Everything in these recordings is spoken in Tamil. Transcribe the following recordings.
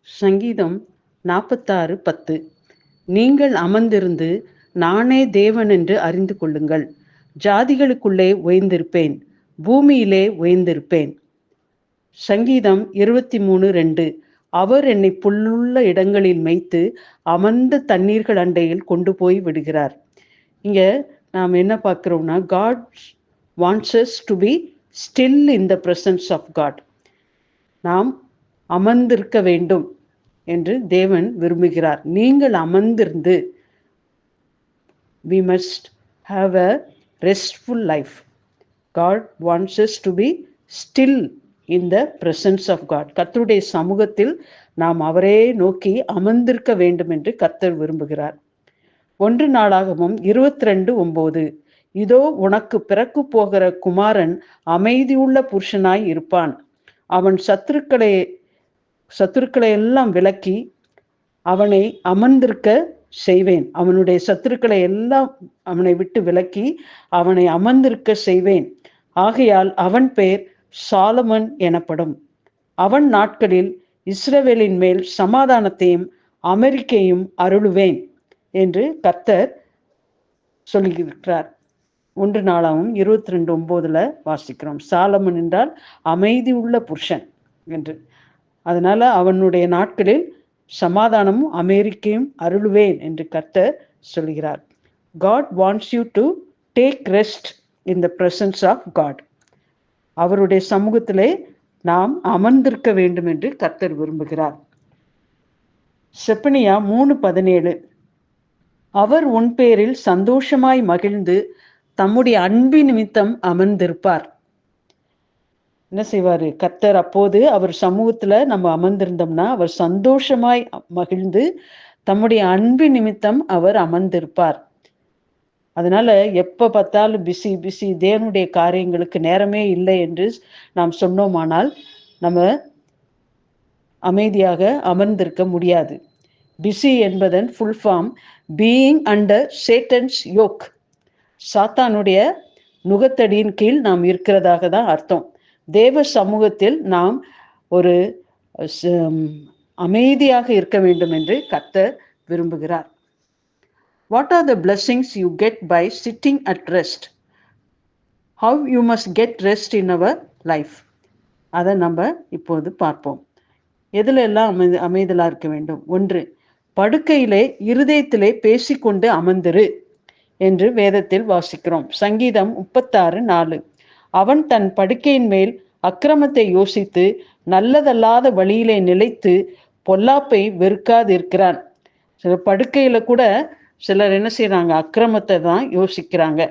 சங்கீதம் 46:10. நீங்கள் அமர்ந்திருந்து நானே தேவன் என்று அறிந்து கொள்ளுங்கள். ஜாதிகளுக்குள்ளே உயர்ந்திருப்பேன், பூமியிலே உயர்ந்திருப்பேன். சங்கீதம் 23:2. அவர் என்னை புல்லுள்ள இடங்களில் மேய்த்து அமர்ந்த தண்ணீர்கள் அண்டையில் கொண்டு போய் விடுகிறார். இங்க நாம் என்ன பார்க்கிறோம்னா, God wants us to be still in the presence of God. நாம் அமர்ந்திருக்க வேண்டும் என்று தேவன் விரும்புகிறார். நீங்கள் அமர்ந்திருந்து, we must have a restful life. God wants us to be still in the presence of God. கர்த்தருடைய சமூகத்தில் நாம் அவரே நோக்கி அமர்ந்திருக்க வேண்டும் என்று கர்த்தர் விரும்புகிறார். 1 நாளாகமம் 22:9. இதோ உனக்கு பிறக்கு போகிற குமாரன் அமைதியுள்ள புருஷனாய் இருப்பான். அவன் சத்துருக்களை எல்லாம் விலக்கி அவனை அமர்ந்திருக்க செய்வேன். அவனுடைய சத்துருக்களை எல்லாம் அவனை விட்டு விலக்கி அவனை அமர்ந்திருக்க செய்வேன். ஆகையால் அவன் பெயர் சாலமன் எனப்படும். அவன் நாட்களில் இஸ்ரவேலின் மேல் சமாதானத்தையும் அமெரிக்கையும் அருளுவேன் என்று கர்த்தர் சொல்லியிருக்கிறார். 1 நாளாகவும் 22:9 வாசிக்கிறோம். சாலமன் என்றால் அமைதி உள்ள புருஷன் என்று. அதனால அவனுடைய நாட்களில் சமாதானமும் அமெரிக்கையும் அருளுவேன் என்று கர்த்தர் சொல்கிறார். God wants you to take rest in the presence of God. அவருடைய சமூகத்திலே நாம் அமர்ந்திருக்க வேண்டும் என்று கர்த்தர் விரும்புகிறார். செப்பனியா 3:17. அவர் உன் பேரில் சந்தோஷமாய் மகிழ்ந்து தம்முடைய அன்பின் நிமித்தம் அமர்ந்திருப்பார். என்ன செய்வாரு கர்த்தர்? அப்போது அவர் சமூகத்துல நம்ம அமர்ந்திருந்தோம்னா அவர் சந்தோஷமாய் மகிழ்ந்து தம்முடைய அன்பின் நிமித்தம் அவர் அமர்ந்திருப்பார். அதனால எப்ப பார்த்தாலும் பிஸி பிஸி, தேவனுடைய காரியங்களுக்கு நேரமே இல்லை என்று நாம் சொன்னோமானால் நம்ம அமைதியாக அமர்ந்திருக்க முடியாது. பிஸி என்பதன் full form being under Satan's yoke. சாத்தானுடைய நுகத்தடியின் கீழ் நாம் இருக்கிறதாக தான் அர்த்தம். தேவ சமூகத்தில் நாம் ஒரு அமைதியாக இருக்க வேண்டும் என்று கர்த்தர் விரும்புகிறார். What are the blessings you get by sitting at rest? How you must get rest in our life? அதை நம்ம இப்போது பார்ப்போம். எதுல எல்லாம் அமைதலா இருக்க வேண்டும்? 1, படுக்கையிலே இருதயத்திலே பேசிக்கொண்டு அமர்ந்திரு என்று வேதத்தில் வாசிக்கிறோம். சங்கீதம் 36:4. அவன் தன் படுக்கையின் மேல் அக்கிரமத்தை யோசித்து நல்லதல்லாத வழியிலே நிலைத்து பொல்லாப்பை வெறுக்காது இருக்கிறான். சில படுக்கையில கூட சிலர் என்ன செய்யறாங்க? அக்கிரமத்தை தான் யோசிக்கிறாங்க.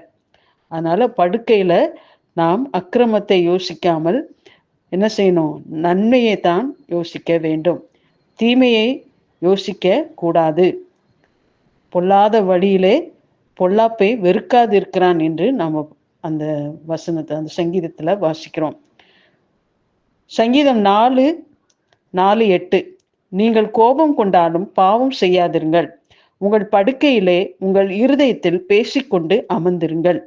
அதனால படுக்கையில நாம் அக்கிரமத்தை யோசிக்காமல் என்ன செய்யணும்? நன்மையை தான் யோசிக்க வேண்டும், தீமையை யோசிக்க கூடாது. பொல்லாத வழியிலே பொல்லாப்பை வெறுக்காது இருக்கிறான் என்று நாம அந்த வசனத்தை அந்த சங்கீதத்துல வாசிக்கிறோம். சங்கீதம் 4:8. நீங்கள் கோபம் கொண்டாலும் பாவம் செய்யாதிருங்கள், உங்கள் படுக்கையிலே உங்கள் இருதயத்தில் பேசிக்கொண்டு அமர்ந்திருங்கள்.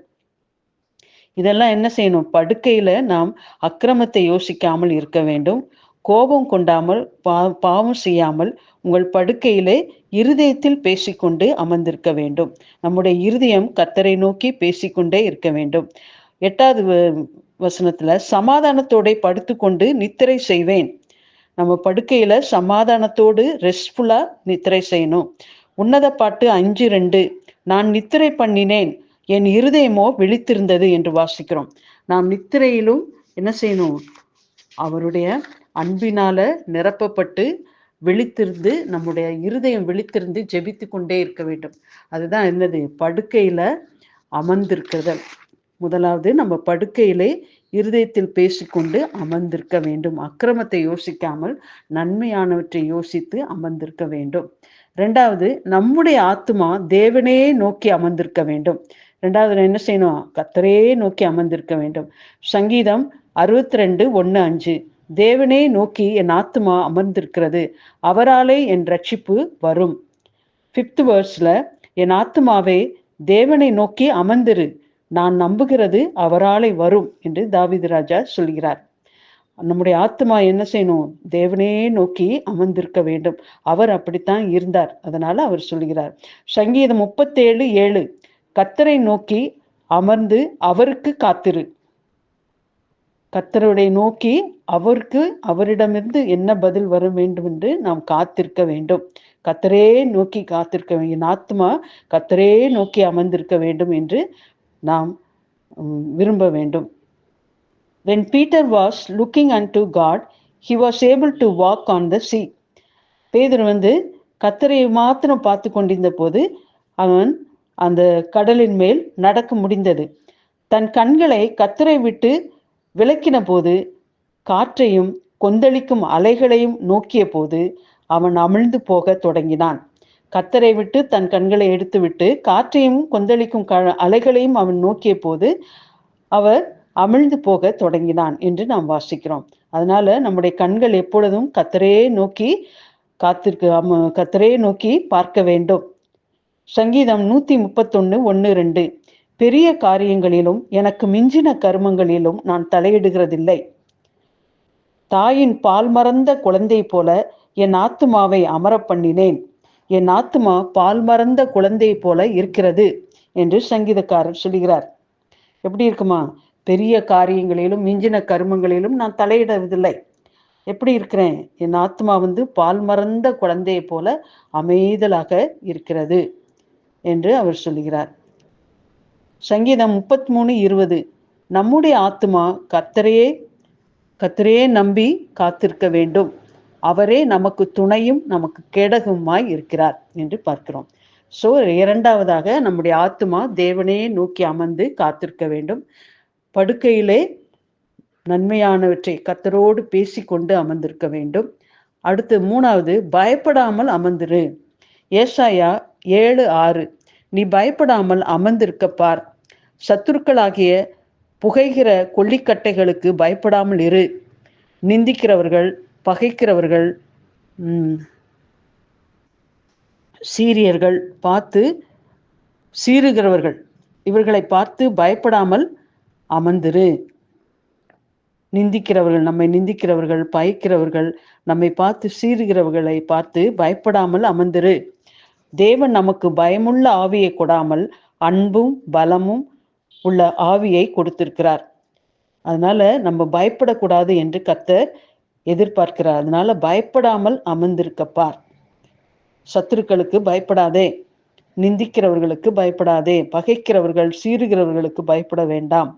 இதெல்லாம் என்ன செய்யணும்? படுக்கையில நாம் அக்கிரமத்தை யோசிக்காமல் இருக்க வேண்டும், கோபம் கொண்டாமல் பாவம் செய்யாமல் உங்கள் படுக்கையிலே இருதயத்தில் பேசிக்கொண்டு அமர்ந்திருக்க வேண்டும். நம்முடைய இருதயம் கர்த்தரை நோக்கி பேசிக்கொண்டே இருக்க வேண்டும். 8வது வசனத்துல சமாதானத்தோட படுத்துக்கொண்டு நித்திரை செய்வேன். நம்ம படுக்கையில சமாதானத்தோடு ரெஸ்ட்ஃபுல்லா நித்திரை செய்யணும். உன்னத பாட்டு 5:2. நான் நித்திரை பண்ணினேன், என் இருதயமோ விழித்திருந்தது என்று வாசிக்கிறோம். நாம் நித்திரையிலும் என்ன செய்யணும்? அவருடைய அன்பினால நிரப்பப்பட்டு விழித்திருந்து, நம்முடைய இருதயம் விழித்திருந்து ஜெபித்து கொண்டே இருக்க வேண்டும். அதுதான் என்னது? படுக்கையில அமர்ந்திருக்கிறதல். முதலாவது நம்ம படுக்கையிலே இருதயத்தில் பேசிக்கொண்டு அமர்ந்திருக்க வேண்டும். அக்கிரமத்தை யோசிக்காமல் நன்மையானவற்றை யோசித்து அமர்ந்திருக்க வேண்டும். 2வது, நம்முடைய ஆத்துமா தேவனே நோக்கி அமர்ந்திருக்க வேண்டும். 2வது என்ன செய்யணும்? கர்த்தரே நோக்கி அமர்ந்திருக்க வேண்டும். சங்கீதம் 62:1-5. தேவனே நோக்கி என் ஆத்துமா அமர்ந்திருக்கிறது, அவராலே என் ரட்சிப்பு வரும். 5th verseல என் ஆத்துமாவே தேவனை நோக்கி அமர்ந்திரு, நான் நம்புகிறது அவராலே வரும் என்று தாவீது ராஜா சொல்கிறார். நம்முடைய ஆத்மா என்ன செய்யணும்? தேவனே நோக்கி அமர்ந்திருக்க வேண்டும். அவர் அப்படித்தான் இருந்தார். அதனால அவர் சொல்கிறார். சங்கீதம் 37:7 கர்த்தரை நோக்கி அமர்ந்து அவருக்கு காத்திரு. கர்த்தருடைய நோக்கி அவருக்கு அவரிடமிருந்து என்ன பதில் வர வேண்டும் என்று நாம் காத்திருக்க வேண்டும். கர்த்தரே நோக்கி காத்திருக்க வேண்டும். என் ஆத்மா கர்த்தரே நோக்கி அமர்ந்திருக்க வேண்டும் என்று நாம் விரும்ப வேண்டும். When Peter was looking unto God, he was able to walk on the sea. பேதுரு கர்த்தரை மாத்திரம் பார்த்து கொண்டிருந்த போது அவன் அந்த கடலின் மேல் நடக்க முடிந்தது. தன் கண்களை கர்த்தரை விட்டு விலக்கின போது காற்றையும் கொந்தளிக்கும் அலைகளையும் நோக்கிய போது அவன் அமிழ்ந்து போக தொடங்கினான். கர்த்தரை விட்டு தன் கண்களை எடுத்துவிட்டு காற்றையும் கொந்தளிக்கும் அலைகளையும் அவன் நோக்கிய போது அவர் அமிழ்ந்து போக தொடங்கினான் என்று நாம் வாசிக்கிறோம். அதனால நம்முடைய கண்கள் எப்பொழுதும் கர்த்தரே நோக்கி கர்த்தரே நோக்கி பார்க்க வேண்டும். சங்கீதம் 131:1-2 பெரிய காரியங்களிலும் எனக்கு மிஞ்சின கர்மங்களிலும் நான் தலையிடுகிறதில்லை. தாயின் பால் மறந்த குழந்தை போல என் ஆத்துமாவை அமர பண்ணினேன். என் ஆத்துமா பால் மறந்த குழந்தை போல இருக்கிறது என்று சங்கீதக்காரர் சொல்கிறார். எப்படி இருக்குமா? பெரிய காரியங்களிலும் மிஞ்சின கர்மங்களிலும் நான் தலையிடுவதில்லை. எப்படி இருக்கிறேன்? என் ஆத்மா பால் மறந்த குழந்தையை போல அமைதலாக இருக்கிறது என்று அவர் சொல்கிறார். சங்கீதம் 33:20 நம்முடைய ஆத்மா கர்த்தரையே நம்பி காத்திருக்க வேண்டும். அவரே நமக்கு துணையும் நமக்கு கேடகமாய் இருக்கிறார் என்று பார்க்கிறோம். சோ இரண்டாவதாக நம்முடைய ஆத்மா தேவனே நோக்கி அமர்ந்து காத்திருக்க வேண்டும். படுக்கையிலே நன்மையானவற்றை கர்த்தரோடு பேசிக்கொண்டு அமர்ந்திருக்க வேண்டும். அடுத்து மூணாவது, பயப்படாமல் அமர்ந்திரு. ஏசாயா 7:6 நீ பயப்படாமல் அமர்ந்திருக்க பார். சத்துருக்களாகிய புகைகிற கொள்ளிக்கட்டைகளுக்கு பயப்படாமல் இரு. நிந்திக்கிறவர்கள், பகைக்கிறவர்கள், சீரியர்கள் பார்த்து சீறுகிறவர்கள், இவர்களை பார்த்து பயப்படாமல் அமர்ந்திரு. நம்மை நிந்திக்கிறவர்கள், பகைக்கிறவர்கள், நம்மை பார்த்து சீறுகிறவர்களை பார்த்து பயப்படாமல் அமர்ந்திரு. தேவன் நமக்கு பயமுள்ள ஆவியை கொடாமல் அன்பும் பலமும் உள்ள ஆவியை கொடுத்திருக்கிறார். அதனால நம்ம பயப்படக்கூடாது என்று கர்த்தர் எதிர்பார்க்கிறார். அதனால பயப்படாமல் அமர்ந்திருக்கப்பார். சத்துருக்களுக்கு பயப்படாதே, நிந்திக்கிறவர்களுக்கு பயப்படாதே, பகைக்கிறவர்கள் சீறுகிறவர்களுக்கு பயப்பட வேண்டாம்.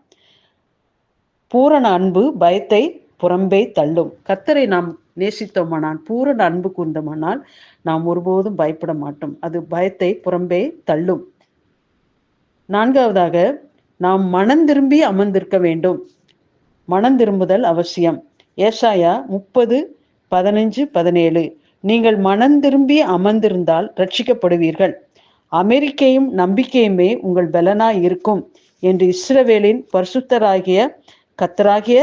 பூரண அன்பு பயத்தை புறம்பே தள்ளும். கர்த்தரை நாம் நேசித்தோமானால், பூரண அன்பு கூர்ந்தோமானால் நாம் ஒருபோதும் பயப்பட மாட்டோம். அது பயத்தை புறம்பே தள்ளும். நான்காவதாக, நாம் மனம் திரும்பி அமர்ந்திருக்க வேண்டும். மனம் திரும்புதல் அவசியம். ஏசாயா 30:15-17 நீங்கள் மனம் திரும்பி அமர்ந்திருந்தால் ரட்சிக்கப்படுவீர்கள். அமெரிக்கையும் நம்பிக்கையுமே உங்கள் பலனாய் இருக்கும் என்று இஸ்ரவேலின் பரிசுத்தராகிய கர்த்தராகிய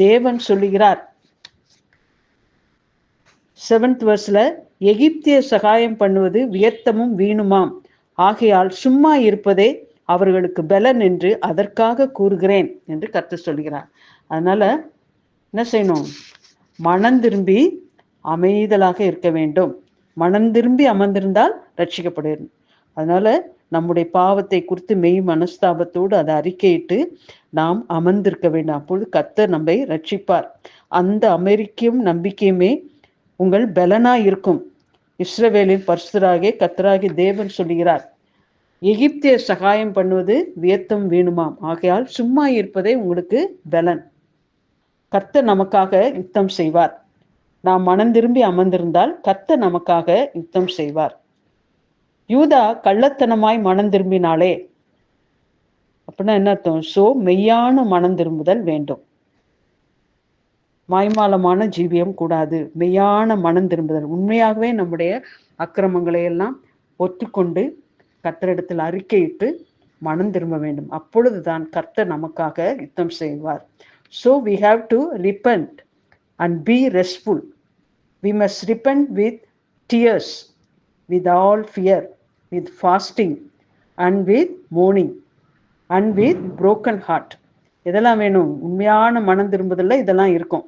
தேவன் சொல்லுகிறார். 7th verseல எகிப்திய சகாயம் பண்ணுவது வியர்த்தமும் வீணுமாம், ஆகையால் சும்மா இருப்பதே அவர்களுக்கு பலன் என்று அதற்காக கூறுகிறேன் என்று கர்த்தர் சொல்கிறார். அதனால என்ன செய்யணும்? மனம் திரும்பி அமைதலாக இருக்க வேண்டும். மனம் திரும்பி அமர்ந்திருந்தால் ரட்சிக்கப்படுகிறது. அதனால நம்முடைய பாவத்தை குறித்து மெய் மனஸ்தாபத்தோடு அதை அறிக்கையிட்டு நாம் அமர்ந்திருக்க வேண்டும். அப்பொழுது கர்த்தர் நம்மை ரட்சிப்பார். அந்த அமெரிக்கையும் நம்பிக்கையுமே உங்கள் பலனாய் இருக்கும். இஸ்ரவேலின் பரிசுத்தராகிய கர்த்தராகிய தேவன் சொல்லுகிறார். எகிப்திய சகாயம் பண்ணுவது வியர்த்தம் வீணுமாம், ஆகையால் சும்மா இருப்பதே உங்களுக்கு பலன். கர்த்தர் நமக்காக யுத்தம் செய்வார். நாம் மனம் திரும்பி அமர்ந்திருந்தால் கர்த்தர் நமக்காக யுத்தம் செய்வார். யூதா கள்ளத்தனமாய் மனம் திரும்பினாலே அப்படின்னா என்ன அர்த்தம்? சோ மெய்யான மனம் திரும்புதல் வேண்டும். மாய்மாலமான ஜீவியம் கூடாது. மெய்யான மனம் திரும்புதல், உண்மையாகவே நம்முடைய அக்கிரமங்களை எல்லாம் ஒத்துக்கொண்டு கர்த்தரிடத்தில் அறிக்கையிட்டு மனம் திரும்ப வேண்டும். அப்பொழுதுதான் கர்த்தர் நமக்காக யுத்தம் செய்வார். So we have to repent and be restful. We must repent with tears, with all fear, with fasting and with mourning and with broken heart. இதெல்லாம் வேணும். உண்மையான மனம் திரும்புதல்ல இதெல்லாம் இருக்கும்.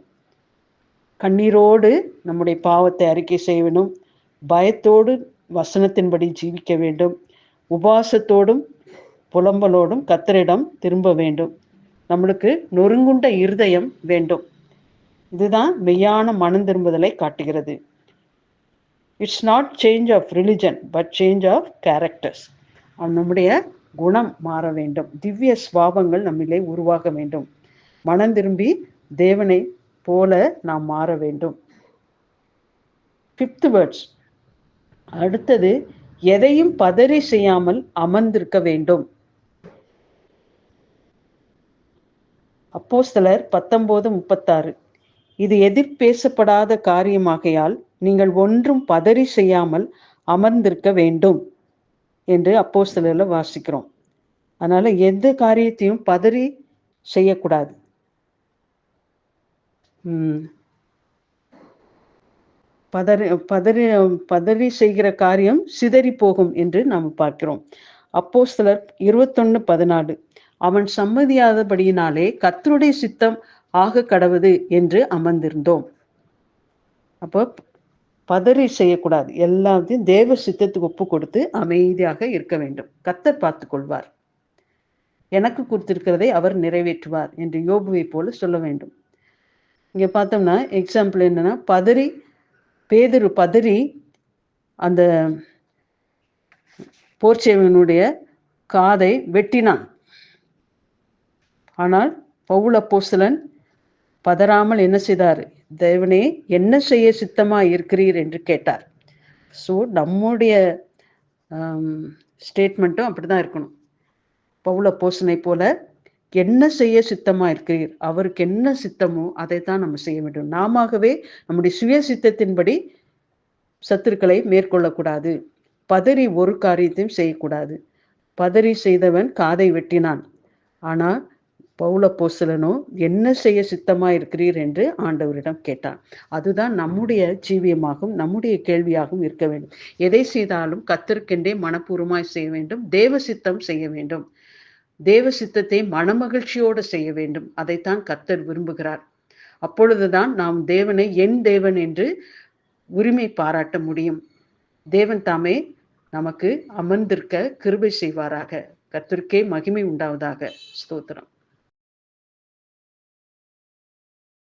கண்ணீரோடு நம்முடைய பாவத்தை அறிக்கை செய்ய வேண்டும். பயத்தோடு வசனத்தின்படி ஜீவிக்க வேண்டும். உபாசத்தோடும் புலம்பலோடும் கர்த்தரிடம் திரும்ப வேண்டும். நம்மளுக்கு நொறுங்குண்ட இருதயம் வேண்டும். இதுதான் மெய்யான மனம் திரும்புதலை காட்டுகிறது. It's not change of religion but change of characters. நம்முடைய குணம் மாற வேண்டும். திவ்ய சுவாபங்கள் நம்மிலே உருவாக வேண்டும். மனம் திரும்பி தேவனை போல நாம் மாற வேண்டும். 5th words. அடுத்தது, எதையும் பதறி செய்யாமல் அமர்ந்திருக்க வேண்டும். அப்போஸ்தலர் 19:36. இது எதிர் பேசப்படாத காரியமாகையால் நீங்கள் ஒன்றும் பதறி செய்யாமல் அமர்ந்திருக்க வேண்டும் என்று அப்போஸ்தலர்ல வாசிக்கிறோம். அதனால எந்த காரியத்தையும் பதறி செய்யக்கூடாது. பதறி செய்கிற காரியம் சிதறி போகும் என்று நாம் பார்க்கிறோம். அப்போஸ்தலர் 21:14. அவன் சம்மதியாதபடியினாலே கர்த்தருடைய சித்தம் ஆக கடவுது என்று அமர்ந்திருந்தோம். அப்போ பதறி செய்யக்கூடாது. எல்லாத்தையும் தேவ சித்தத்துக்கு ஒப்பு கொடுத்து அமைதியாக இருக்க வேண்டும். கர்த்தர் பார்த்து கொள்வார். எனக்கு கொடுத்திருக்கிறதை அவர் நிறைவேற்றுவார் என்று யோபுவை போல சொல்ல வேண்டும். இங்க பார்த்தோம்னா எக்ஸாம்பிள் என்னன்னா, பேதுரு பதறி அந்த போர்ச்சேவனுடைய காதை வெட்டினான். ஆனால் பவுல் அப்போஸ்தலன் பதறாமல் என்ன செய்தார்? தேவனே, என்ன செய்ய சித்தமா இருக்கிறீர் என்று கேட்டார். ஸோ நம்முடைய ஸ்டேட்மெண்ட்டும் அப்படிதான் இருக்கணும். பவுல் அப்போஸ்தலனை போல என்ன செய்ய சித்தமா இருக்கிறீர், அவருக்கு என்ன சித்தமோ அதைத்தான் நம்ம செய்ய வேண்டும். நாமவே நம்முடைய சுய சித்தத்தின்படி சத்துருக்களை மேற்கொள்ளக்கூடாது. பதறி ஒரு காரியத்தையும் செய்யக்கூடாது. பதறி செய்தவன் காதை வெட்டினான். ஆனால் பவுல் அப்போஸ்தலனோ என்ன செய்ய சித்தமா இருக்கிறீர் என்று ஆண்டவரிடம் கேட்டான். அதுதான் நம்முடைய ஜீவியமாகவும் நம்முடைய கேள்வியாகவும் இருக்க வேண்டும். எதை செய்தாலும் கர்த்தருக்கென்றே மனப்பூர்வமாய் செய்ய வேண்டும். தேவ சித்தம் செய்ய வேண்டும். தேவ சித்தத்தை மனமகிழ்ச்சியோடு செய்ய வேண்டும். அதைத்தான் கர்த்தர் விரும்புகிறார். அப்பொழுதுதான் நாம் தேவனை என் தேவன் என்று உரிமை பாராட்ட முடியும். தேவன் தாமே நமக்கு அமர்ந்திருக்க கிருபை செய்வாராக. கர்த்தருக்கே மகிமை உண்டாவதாக. ஸ்தோத்திரம்.